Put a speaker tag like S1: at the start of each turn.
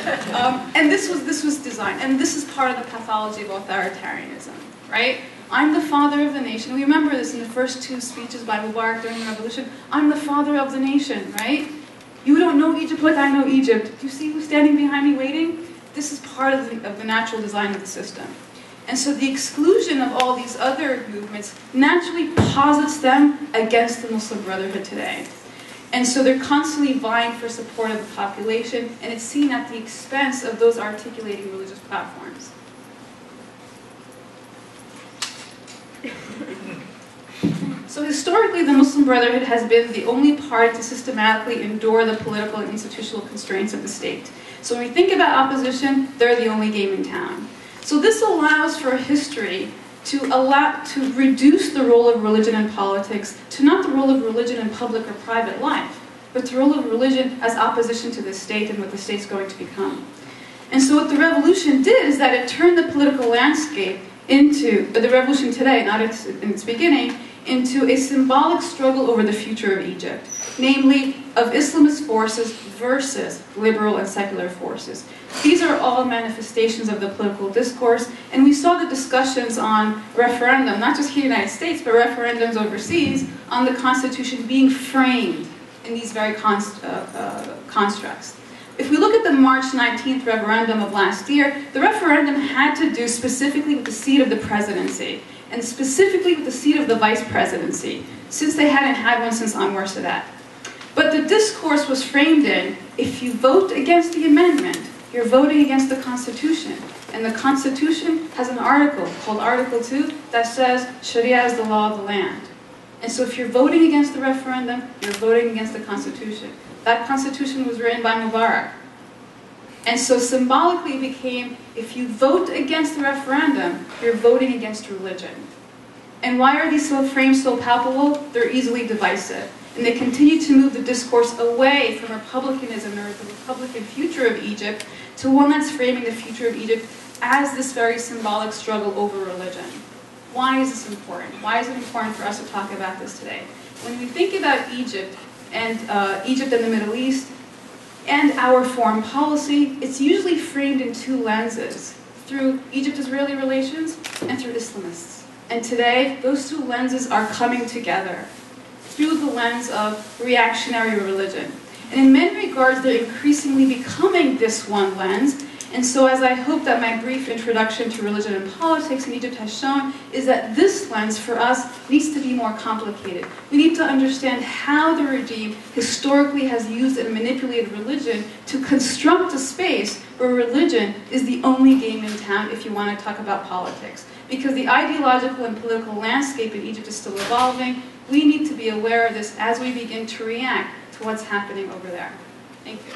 S1: And this was designed, and this is part of the pathology of authoritarianism, right? I'm the father of the nation. We remember this in the first two speeches by Mubarak during the revolution. I'm the father of the nation, right? You don't know Egypt like I know Egypt. Do you see who's standing behind me waiting? This is part of the natural design of the system. And so the exclusion of all these other movements naturally posits them against the Muslim Brotherhood today. And so they're constantly vying for support of the population, and it's seen at the expense of those articulating religious platforms. So historically, the Muslim Brotherhood has been the only party to systematically endure the political and institutional constraints of the state. So when we think about opposition, they're the only game in town. So this allows for a history to reduce the role of religion in politics to not the role of religion in public or private life, but the role of religion as opposition to the state and what the state's going to become. And so what the revolution did is that it turned the political landscape into, the revolution today, not in its beginning, into a symbolic struggle over the future of Egypt, namely of Islamist forces versus liberal and secular forces. These are all manifestations of the political discourse, and we saw the discussions on referendum, not just here in the United States, but referendums overseas, on the Constitution being framed in these very constructs. If we look at the March 19th referendum of last year, the referendum had to do specifically with the seat of the presidency, and specifically with the seat of the vice presidency, since they hadn't had one since Anwar Sadat. But the discourse was framed in, if you vote against the amendment, you're voting against the Constitution. And the Constitution has an article called Article 2 that says Sharia is the law of the land. And so if you're voting against the referendum, you're voting against the Constitution. That Constitution was written by Mubarak. And so symbolically it became, if you vote against the referendum, you're voting against religion. And why are these frames so palpable? They're easily divisive. And they continue to move the discourse away from republicanism or the republican future of Egypt to one that's framing the future of Egypt as this very symbolic struggle over religion. Why is this important? Why is it important for us to talk about this today? When we think about Egypt and the Middle East and our foreign policy, it's usually framed in two lenses, through Egypt-Israeli relations and through Islamists. And today, those two lenses are coming together through the lens of reactionary religion. And in many regards, they're increasingly becoming this one lens. And so as I hope that my brief introduction to religion and politics in Egypt has shown, is that this lens for us needs to be more complicated. We need to understand how the regime historically has used and manipulated religion to construct a space where religion is the only game in town if you want to talk about politics. Because the ideological and political landscape in Egypt is still evolving, we need to be aware of this as we begin to react to what's happening over there. Thank you.